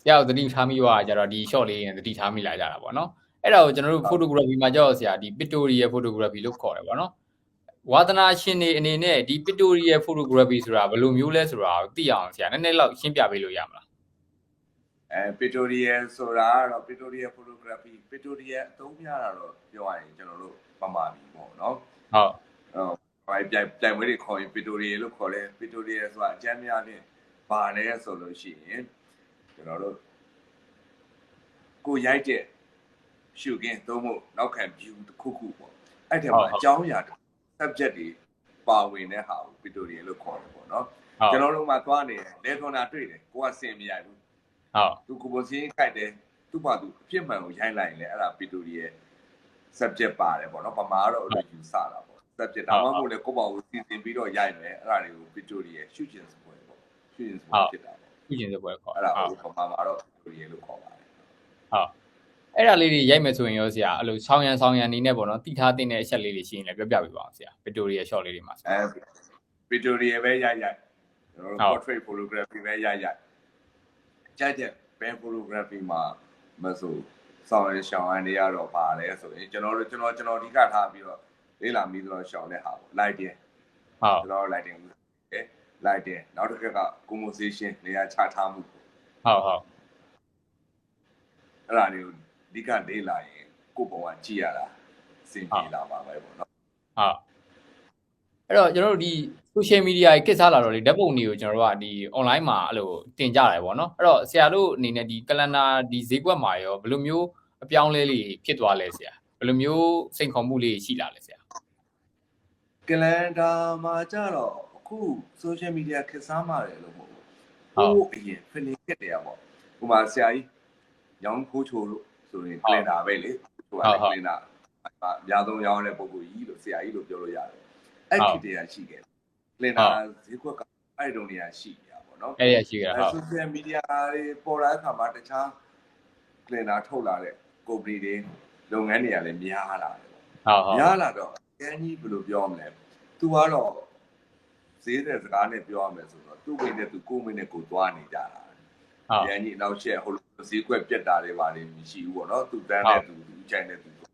ရောက်တတိထားမိွားကြတော့ဒီ short လေးနဲ့တတိထားမိလာကြတာပေါ့နော်အဲ့ဒါကိုကျွန်တော်တို့ photography မှာကြောက်ဆရာဒီ pictorial photography လို့ခေါ်တယ်ပေါ့နော်ဝါသနာရှင်တွေအနေနဲ့ဒီ pictorial photography ဆိုတာဘယ်လိုမျိုးလဲဆိုတာကိုသိအောင်ဆရာနည်းနည်းလောက်ရှင်းပြပေးလို့ရမလားpictorial ဆိုတာကတော့ pictorial photography pictorial အသုံးပြတာတော့ပြောရရင်ကျွန်တော်တို့ပမာပြီပေါ့နော်ဟုတ်ပြိုင်ပွဲတွေခေါ်ရင် pictorial လို့ခေါ်တယ် pictorial ဆိုတာအကျမ်းများနဲ့ပါလဲဆိုလို့ရှိရင်ကျွန်တော်တို့ကိုရိုက်တဲ့ရှုခင်းသုံးဖို့နောက်ခံ view တစ်ခုခုပေါ့အဲ့ထဲမှာအကြောင်းအရာ subject တွေပါဝင်တဲ့ဟာကို pictorial လို့ခေါ်တယ်ပေါ့နော်ကျွန်တော်တို့မှသွားနေတယ်လေထွန်တာတွေ့တယ်ကိုကစင်မရိုက်ဘူးသူကိုယ်စင်းခိုက်တယ်သူ့ဘာသူအပြစ်မှန်ကိုရိုက်လိုက်ရင်လည်းအဲ့ဒါ pictorial subject ပါတယ်ပေါ့နော်ပမာတော့အဲ့လိုယူဆတာပေါ့ subject ဒါမှမဟုတ်လေကိုယ့်ဘာကိုစီစဉ်ပြီးတော့ရိုက်မယ်အဲ့ဒါတွေကို pictorial ရှုကျင်စပွဲပေါ့ရှုကျင်စပွဲဖြစ်တာပေါ့ရှုကျင်စပွဲခေါ်အဲ့ဒါကိုပမာတော့ pictorial လို့ခေါ်ပါတယ်ဟုတ်အဲ့ဒါလေးတွေရိုက်မယ်ဆိုရင်ရောဆရာအဲ့လိုဆောင်းရံနေနဲ့ပေါ့နော်တိထားတဲ့အချက်လေးတွေရှိရင်လည်းပြောပြပေးပါအောင်ဆရာ pictorial shot လေးတွေမှာpictorial ပဲရိုက်ကျွန်တော်တို့ portrait photography ပဲရိုက်ကြိုက်တဲ့ band photography မှာမဆိုဆောင်းရရှောင်းရနေရတော့ပါတယ်ဆိုရင်ကျွန်တော်အဓိကထားပြီးတော့လေးလာပြီးတော့ရှောင်းတဲ့ဟာပေါ့ lighting ဟုတ်ကျွန်တော် lighting နောက်တစ်ခါက composition နေရာချထားမှုဟုတ်အဲ့ဒါတွေကိုအဓိကလေးလာရင်ကိုယ့်ဘဝကြည့်ရတာစင်ပြေလာပါပဲပေါ့နော်ဟုတ်အဲ့တော့ကျွန်တော်တို့ဒီ social media ကြီးကိစ္စလာတော့လေဓာတ်ပုံတွေကိုကျွန်တော်တို့ကဒီ online မှာအဲ့လိုတင်ကြတယ်ပေါ့နော်အဲ့တော့ဆရာတို့အနေနဲ့ဒီ calendar ဒီဈေးကွက်မှာရောဘယ်လိုမျိုးအပြောင်းလဲလေးဖြစ်သွားလဲဆရာဘယ်လိုမျိုးစိန်ခေါ်မှုလေးရှိလာလဲဆရာ calendar မှာကြတော့အခု social media ခေတ်စားပါတယ်လို့ပေါ့ဟုတ်အရင် feeling ဖြစ်တယ်ပေါ့ဟိုမှာဆရာကြီးညောင်းခိုးချိုလို့ဆိုရင် calendar ပဲလေဟိုက calendar အများဆုံးရောင်းတဲ့ပုံကိုကြီးလို့ဆရာကြီးလို့ပြောလို့ရတယ်အဲ့ဒီတရားရှိခဲ့လင်နာဈေးကွက်ကအဲ့တုန်းကရှိကြပါတော့အဲ့ဒီရှိကြဟုတ် social media တွေပေါ်လာတဲ့အခါမှာတခြားလင်နာထုတ်လာတဲ့ company တွေလုပ်ငန်းတွေကလည်းများလာတယ်ဟုတ်များလာတော့အရင်ကြီးဘယ်လိုပြောမလဲသူကတော့ဈေးတဲ့စကားနဲ့ပြောရမယ်ဆိုတော့သူ့မိနဲ့သူကိုမိနဲ့ကိုသွားနေကြတာအရင်ကြီးနောက်ချက်ဟိုဈေးကွက်ပြတ်တာတွေပါနေမရှိဘူးပေါ့နော်သူတန်းနဲ့သူချိုင်နဲ့သူဟုတ်